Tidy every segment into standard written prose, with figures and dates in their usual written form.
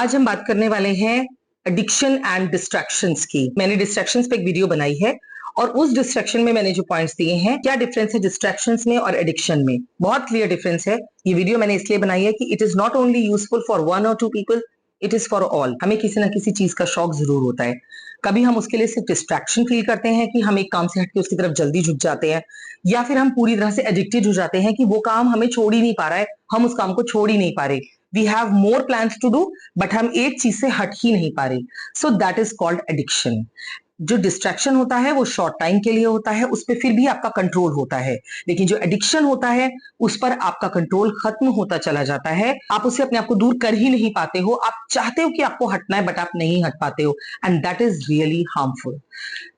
आज हम बात करने वाले हैं एडिक्शन एंड डिस्ट्रैक्शंस की। मैंने डिस्ट्रैक्शंस पे एक वीडियो बनाई है और उस डिस्ट्रैक्शन में मैंने जो पॉइंट्स दिए हैं, क्या डिफरेंस है डिस्ट्रैक्शंस में और एडिक्शन में। बहुत क्लियर डिफरेंस है। ये वीडियो मैंने इसलिए बनाई है कि it is not only useful for one और two people, it is for all. हमें किसी ना किसी चीज का शौक जरूर होता है। कभी हम उसके लिए सिर्फ डिस्ट्रैक्शन फील करते हैं कि हम एक काम से हटके उसकी तरफ जल्दी झुक जाते हैं, या फिर हम पूरी तरह से एडिक्टेड हो जाते हैं कि वो काम हमें छोड़ ही नहीं पा रहा है, हम उस काम को छोड़ ही नहीं पा रहे। We have more plans to do but हम एक चीज से हट ही नहीं पा रहे। So that is called addiction. जो डिस्ट्रैक्शन होता है वो शॉर्ट टाइम के लिए होता है, उस पर फिर भी आपका कंट्रोल होता है, लेकिन जो एडिक्शन होता है उस पर आपका कंट्रोल खत्म होता चला जाता है। आप उससे अपने आप को दूर कर ही नहीं पाते हो। आप चाहते हो कि आपको हटना है बट आप नहीं हट पाते हो, and that is really harmful.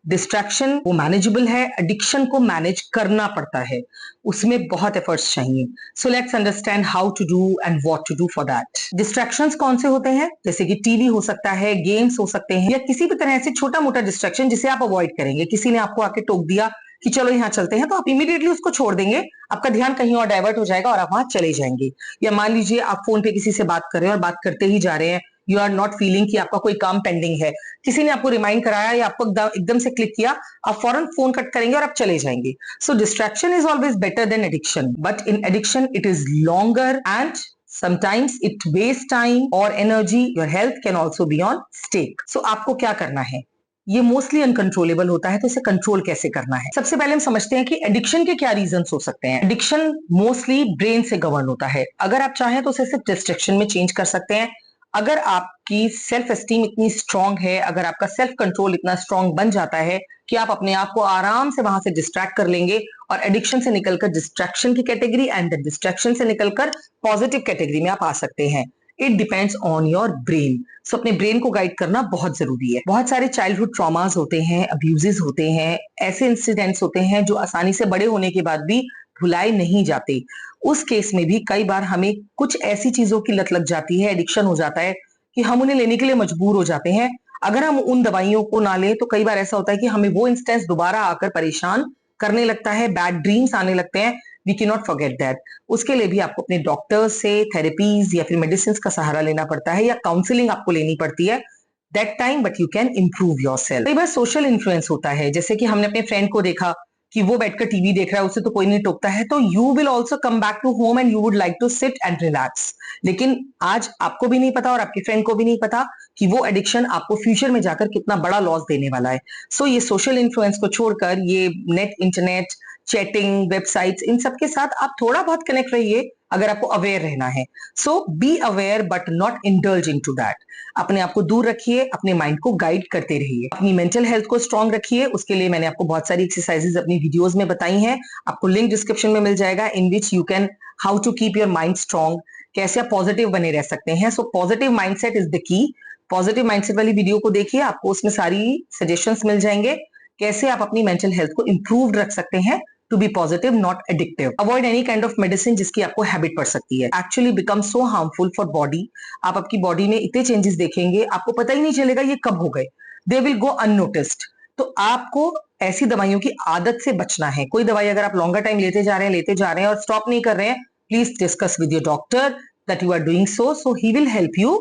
Distraction वो मैनेजेबल है, एडिक्शन को मैनेज करना पड़ता है, उसमें बहुत एफर्ट्स चाहिए। So let's understand how to do and what to do for that. Distractions कौन से होते हैं? जैसे कि टीवी हो सकता है, गेम्स हो सकते हैं, या किसी भी तरह से छोटा मोटा डिस्ट्रैक्शन जिसे आप अवॉइड करेंगे। किसी ने आपको आके टोक दिया कि चलो यहाँ चलते हैं, तो आप इमीडिएटली उसको छोड़ देंगे, आपका ध्यान कहीं और डाइवर्ट हो जाएगा और आप वहां चले जाएंगे। या मान लीजिए आप फोन पे किसी से बात कर रहे हैं और बात करते ही जा रहे हैं, यू आर नॉट फीलिंग कि आपका कोई काम पेंडिंग है, किसी ने आपको रिमाइंड कराया या आपको एकदम से क्लिक किया, आप फौरन फोन कट करेंगे और आप चले जाएंगे। So distraction is always better than addiction, but in addiction it is longer and sometimes it wastes time or energy. Your health can also be on stake. So आपको क्या करना है? ये मोस्टली अनकंट्रोलेबल होता है, तो इसे कंट्रोल कैसे करना है? सबसे पहले हम समझते हैं कि एडिक्शन के क्या रीजंस हो सकते हैं। एडिक्शन मोस्टली ब्रेन से गवर्न होता है। अगर आप चाहें तो उसे सिर्फ डिस्ट्रैक्शन में चेंज कर सकते हैं। अगर आपकी सेल्फ एस्टीम इतनी स्ट्रांग है, अगर आपका सेल्फ कंट्रोल इतना स्ट्रांग बन जाता है कि आप अपने आप को आराम से वहां से डिस्ट्रैक्ट कर लेंगे और एडिक्शन से निकलकर डिस्ट्रैक्शन की कैटेगरी एंड डिस्ट्रैक्शन से निकलकर पॉजिटिव कैटेगरी में आप आ सकते हैं। It depends on your brain. So अपने ब्रेन को गाइड करना बहुत जरूरी है। बहुत सारे चाइल्डहुड ट्रॉमास होते हैं, अब्यूजेस होते हैं, ऐसे इंसिडेंट्स होते हैं जो आसानी से बड़े होने के बाद भी भुलाए नहीं जाते। उस केस में भी कई बार हमें कुछ ऐसी चीजों की लत लग जाती है, एडिक्शन हो जाता है कि हम उन्हें लेने के लिए मजबूर हो जाते हैं। अगर हम उन दवाइयों को ना लें तो कई बार ऐसा होता है कि हमें वो इंस्टेंस दोबारा आकर परेशान करने लगता है, बैड ड्रीम्स आने लगते हैं। We can not forget that. उसके लिए भी आपको अपने डॉक्टर से थेरेपीज या फिर मेडिसिन का सहारा लेना पड़ता है, या काउंसलिंग आपको लेनी पड़ती है that time, but you can improve your self. कई बार सोशल इन्फ्लुएंस होता है, जैसे कि हमने अपने फ्रेंड को देखा कि वो बैठकर टीवी देख रहा है, उसे तो कोई नहीं टोकता है, तो you will also come back to home and you would like to sit and relax. लेकिन आज आपको भी नहीं पता और आपके फ्रेंड को भी नहीं पता कि वो एडिक्शन आपको फ्यूचर में जाकर कितना बड़ा लॉस देने वाला है। सो ये सोशल इन्फ्लुएंस को छोड़कर ये नेट, इंटरनेट, चैटिंग, वेबसाइट्स, इन सब के साथ आप थोड़ा बहुत कनेक्ट रहिए अगर आपको अवेयर रहना है। So be aware but not indulge in to that. अपने आप को दूर रखिए, अपने माइंड को गाइड करते रहिए, अपनी मेंटल हेल्थ को स्ट्रांग रखिए। उसके लिए मैंने आपको बहुत सारी एक्सरसाइजेज अपनी वीडियोस में बताई हैं, आपको लिंक डिस्क्रिप्शन में मिल जाएगा, in which you can how to keep your mind strong, कैसे आप पॉजिटिव बने रह सकते हैं। So positive mindset is the key. Positive mindset वाली वीडियो को देखिए, आपको उसमें सारी सजेशंस मिल जाएंगे कैसे आप अपनी मेंटल हेल्थ को इंप्रूव रख सकते हैं to be positive not addictive. Avoid any kind of medicine जिसकी आपको हैबिट पड़ सकती है, actually become so harmful for body. आप आपकी बॉडी में इतने चेंजेस देखेंगे, आपको पता ही नहीं चलेगा ये कब हो गए, दे विल गो अननोटिस्ड। तो आपको ऐसी दवाइयों की आदत से बचना है। कोई दवाई अगर आप लॉन्गर टाइम लेते जा रहे हैं और स्टॉप नहीं कर रहे हैं, please discuss with your doctor that you are doing so he will help you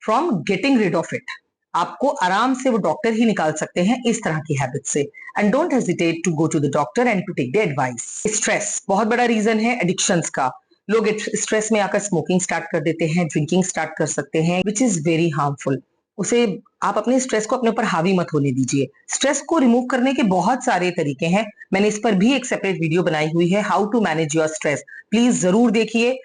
from getting rid of it. आपको आराम से वो डॉक्टर ही निकाल सकते हैं इस तरह की हैबिट से। And don't hesitate to go to the doctor and to take the advice. Stress बहुत बड़ा रीजन है एडिक्शंस का। लोग स्ट्रेस में आकर स्मोकिंग स्टार्ट कर देते हैं, ड्रिंकिंग स्टार्ट कर सकते हैं, विच इज वेरी हार्मफुल। उसे आप अपने स्ट्रेस को अपने ऊपर हावी मत होने दीजिए। स्ट्रेस को रिमूव करने के बहुत सारे तरीके हैं, मैंने इस पर भी एक सेपरेट वीडियो बनाई हुई है, how to manage your stress. Please जरूर देखिए।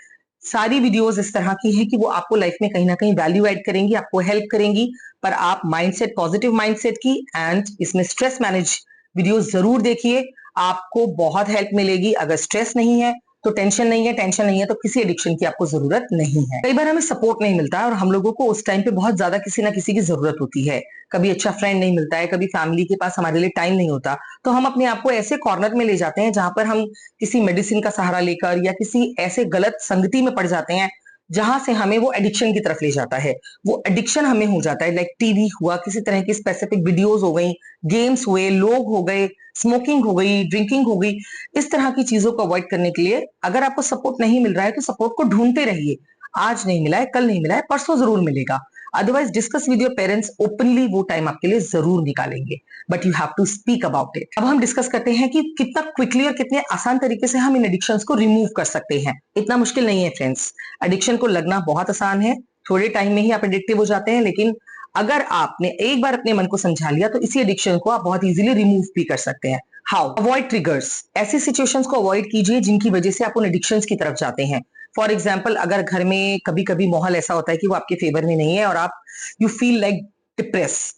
सारी वीडियोस इस तरह की हैं कि वो आपको लाइफ में कहीं ना कहीं वैल्यू ऐड करेंगी, आपको हेल्प करेंगी। पर आप माइंडसेट, पॉजिटिव माइंडसेट की एंड इसमें स्ट्रेस मैनेज वीडियोस जरूर देखिए, आपको बहुत हेल्प मिलेगी। अगर स्ट्रेस नहीं है तो टेंशन नहीं है, टेंशन नहीं है तो किसी एडिक्शन की आपको जरूरत नहीं है। कई बार हमें सपोर्ट नहीं मिलता है और हम लोगों को उस टाइम पे बहुत ज्यादा किसी ना किसी की जरूरत होती है। कभी अच्छा फ्रेंड नहीं मिलता है, कभी फैमिली के पास हमारे लिए टाइम नहीं होता, तो हम अपने आप को ऐसे कॉर्नर में ले जाते हैं जहां पर हम किसी मेडिसिन का सहारा लेकर या किसी ऐसे गलत संगति में पड़ जाते हैं जहां से हमें वो एडिक्शन की तरफ ले जाता है। वो एडिक्शन हमें हो जाता है, लाइक टीवी हुआ, किसी तरह की स्पेसिफिक वीडियोस हो गई, गेम्स हुए, लोग हो गए, स्मोकिंग हो गई, ड्रिंकिंग हो गई। इस तरह की चीजों को अवॉइड करने के लिए अगर आपको सपोर्ट नहीं मिल रहा है तो सपोर्ट को ढूंढते रहिए। आज नहीं मिला है, कल नहीं मिला है, परसों जरूर मिलेगा। Otherwise discuss with your parents openly, वो टाइम आपके लिए जरूर निकालेंगे, but you have to speak about it. अब हम डिस्कस करते हैं कि कितना क्विकली और कितने आसान तरीके से हम इन एडिक्शंस को रिमूव कर सकते हैं। इतना मुश्किल नहीं है फ्रेंड्स, एडिक्शन को लगना बहुत आसान है, थोड़े टाइम में ही आप एडिक्टिव हो जाते हैं, लेकिन अगर आपने एक बार अपने मन को समझा लिया तो इसी एडिक्शन को आप बहुत इजीली रिमूव भी कर सकते हैं। हाउ? अवॉइड ट्रिगर्स, ऐसी सिचुएशंस को अवॉइड कीजिए जिनकी वजह से आप उन एडिक्शंस की तरफ जाते हैं। फॉर एग्जाम्पल, अगर घर में कभी कभी माहौल ऐसा होता है कि वो आपके फेवर में नहीं है और आप यू फील लाइक डिप्रेस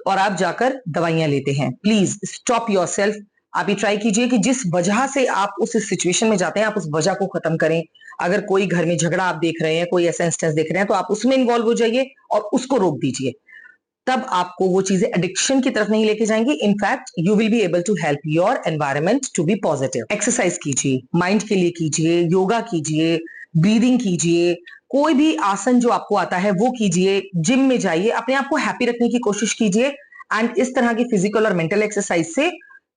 और आप जाकर दवाइयां लेते हैं, प्लीज स्टॉप योरसेल्फ। आप ये ट्राई कीजिए कि जिस वजह से आप उस सिचुएशन में जाते हैं आप उस वजह को खत्म करें। अगर कोई घर में झगड़ा आप देख रहे हैं, कोई ऐसा इंस्टेंस देख रहे हैं, तो आप उसमें इन्वॉल्व हो जाइए और उसको रोक दीजिए। तब आपको वो चीजें एडिक्शन की तरफ नहीं लेके जाएंगी। In fact you will be able to help your environment to be positive. Exercise कीजिए, माइंड के लिए कीजिए, योगा कीजिए, ब्रीदिंग कीजिए, कोई भी आसन जो आपको आता है वो कीजिए, जिम में जाइए, अपने आप को हैप्पी रखने की कोशिश कीजिए। एंड इस तरह की फिजिकल और मेंटल एक्सरसाइज से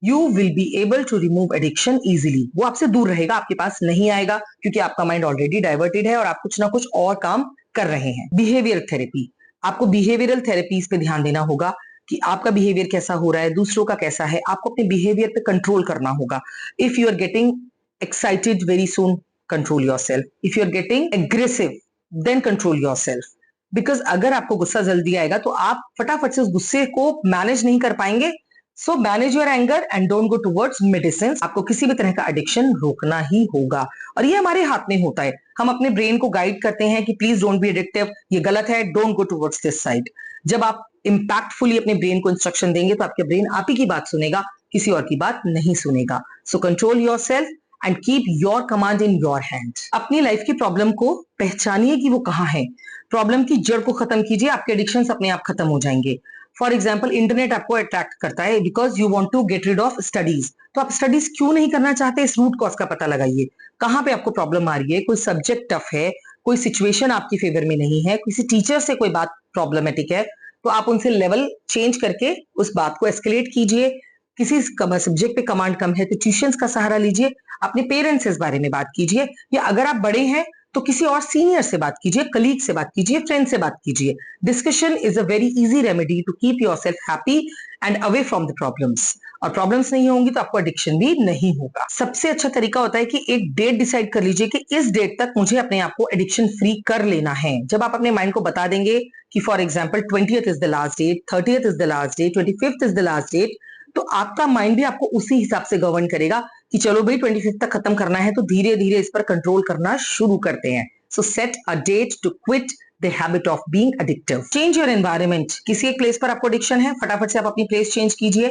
you will be able to remove addiction easily. वो आपसे दूर रहेगा, आपके पास नहीं आएगा, क्योंकि आपका माइंड ऑलरेडी डाइवर्टेड है और आप कुछ ना कुछ और काम कर रहे हैं। बिहेवियर थेरेपी, आपको बिहेवियरल थेरेपीज पे ध्यान देना होगा कि आपका बिहेवियर कैसा हो रहा है, दूसरों का कैसा है। आपको अपने बिहेवियर पे कंट्रोल करना होगा। If you are getting excited very soon, control yourself. If you are getting aggressive, then control yourself. Because अगर आपको गुस्सा जल्दी आएगा तो आप फटाफट से उस गुस्से को मैनेज नहीं कर पाएंगे। So manage your anger and don't go towards medicine. आपको किसी भी तरह का एडिक्शन रोकना ही होगा और ये हमारे हाथ में होता है। हम अपने ब्रेन को गाइड करते हैं कि प्लीज डोंट बी एडिक्टिव, ये गलत है, don't go towards this side. जब आप इंपैक्टफुली अपने ब्रेन को इंस्ट्रक्शन देंगे तो आपके ब्रेन आप ही की बात सुनेगा, किसी और की बात नहीं सुनेगा। So control yourself and keep your command in your hand. अपनी लाइफ की प्रॉब्लम को पहचानिए कि वो कहाँ है, प्रॉब्लम की जड़ को खत्म कीजिए, आपके एडिक्शन अपने आप खत्म हो जाएंगे। फॉर एग्जाम्पल, इंटरनेट आपको अट्रैक्ट करता है because you want to get rid of studies. तो आप स्टडीज क्यों नहीं करना चाहते, इस रूट कॉज का पता लगाइए। कहाँ पे आपको प्रॉब्लम आ रही है, कोई सब्जेक्ट टफ है, कोई सिचुएशन आपकी फेवर में नहीं है, किसी टीचर से कोई बात प्रॉब्लमेटिक है, तो आप उनसे लेवल चेंज करके उस बात को एस्केलेट कीजिए। किसी सब्जेक्ट पे कमांड कम है तो ट्यूशंस का सहारा लीजिए, अपने पेरेंट्स से इस बारे में बात कीजिए, या अगर आप बड़े हैं तो किसी और सीनियर से बात कीजिए, कलीग से बात कीजिए, फ्रेंड से बात कीजिए। Discussion is a very easy remedy to keep yourself happy and away from the problems. और प्रॉब्लम्स नहीं होंगी तो आपको एडिक्शन भी नहीं होगा। सबसे अच्छा तरीका होता है कि एक डेट डिसाइड कर लीजिए कि इस डेट तक मुझे अपने आप को एडिक्शन फ्री कर लेना है। जब आप अपने माइंड को बता देंगे कि for example 20th is the last date, 30th is the last date, 25th is the last date, तो आपका माइंड भी आपको उसी हिसाब से गवर्न करेगा कि चलो भाई 25th तक खत्म करना है, तो धीरे धीरे इस पर कंट्रोल करना शुरू करते हैं। So set a date to quit the habit of being addictive. Change your environment. किसी एक प्लेस पर आपको एडिक्शन है, फटाफट से आप अपनी प्लेस चेंज कीजिए,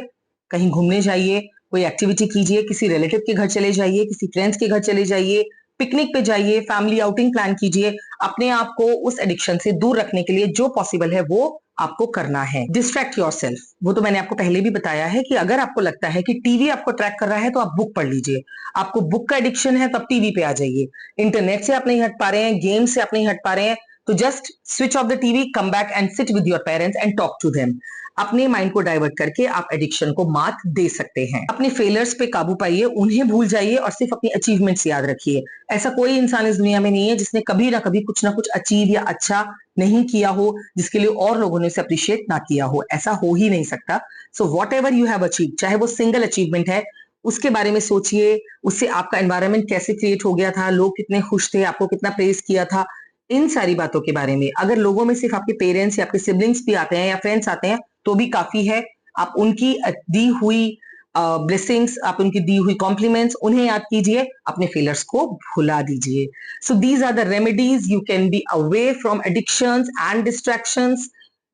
कहीं घूमने जाइए, कोई एक्टिविटी कीजिए, किसी रिलेटिव के घर चले जाइए, किसी फ्रेंड्स के घर चले जाइए, पिकनिक पे जाइए, फैमिली आउटिंग प्लान कीजिए। अपने आप को उस एडिक्शन से दूर रखने के लिए जो पॉसिबल है वो आपको करना है। डिस्ट्रैक्ट योरसेल्फ, वो तो मैंने आपको पहले भी बताया है कि अगर आपको लगता है कि टीवी आपको ट्रैक कर रहा है तो आप बुक पढ़ लीजिए। आपको बुक का एडिक्शन है तो आप टीवी पे आ जाइए। इंटरनेट से आप नहीं हट पा रहे हैं, गेम से आप नहीं हट पा रहे हैं, तो just switch off the TV, come back and sit with your parents and talk to them. अपने माइंड को डाइवर्ट करके आप एडिक्शन को मात दे सकते हैं। अपने फेलियर्स पे काबू पाइए, उन्हें भूल जाइए और सिर्फ अपनी अचीवमेंट्स याद रखिए। ऐसा कोई इंसान इस दुनिया में नहीं है जिसने कभी ना कभी कुछ ना कुछ अचीव या अच्छा नहीं किया हो, जिसके लिए और लोगों ने उसे अप्रिशिएट ना किया हो। ऐसा हो ही नहीं सकता। So what ever you have achieve, चाहे वो सिंगल अचीवमेंट है, उसके बारे में सोचिए। उससे आपका एनवायरनमेंट कैसे क्रिएट हो गया था, लोग कितने खुश थे, आपको कितना प्रेज किया था, इन सारी बातों के बारे में। अगर लोगों में सिर्फ आपके पेरेंट्स या आपके सिबलिंग्स भी आते हैं या फ्रेंड्स आते हैं तो भी काफी है। आप उनकी दी हुई ब्लेसिंग्स, आप उनकी दी हुई कॉम्प्लीमेंट्स, उन्हें याद कीजिए, अपने फेलियर्स को भुला दीजिए। So these are the remedies you can be away from addictions and distractions.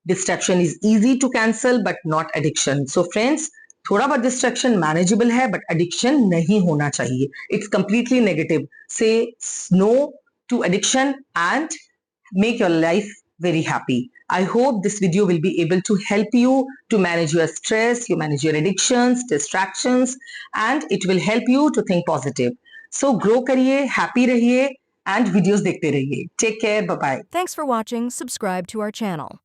Distraction is easy to cancel but not addiction. So friends, थोड़ा बहुत डिस्ट्रैक्शन मैनेजेबल है बट एडिक्शन नहीं होना चाहिए। It's completely negative. Say no to addiction and make your life very happy. I hope this video will be able to help you to manage your stress, you manage your addictions, distractions, and it will help you to think positive. So grow करिए, happy रहिए and videos देखते रहिए. Take care, bye bye. Thanks for watching. Subscribe to our channel.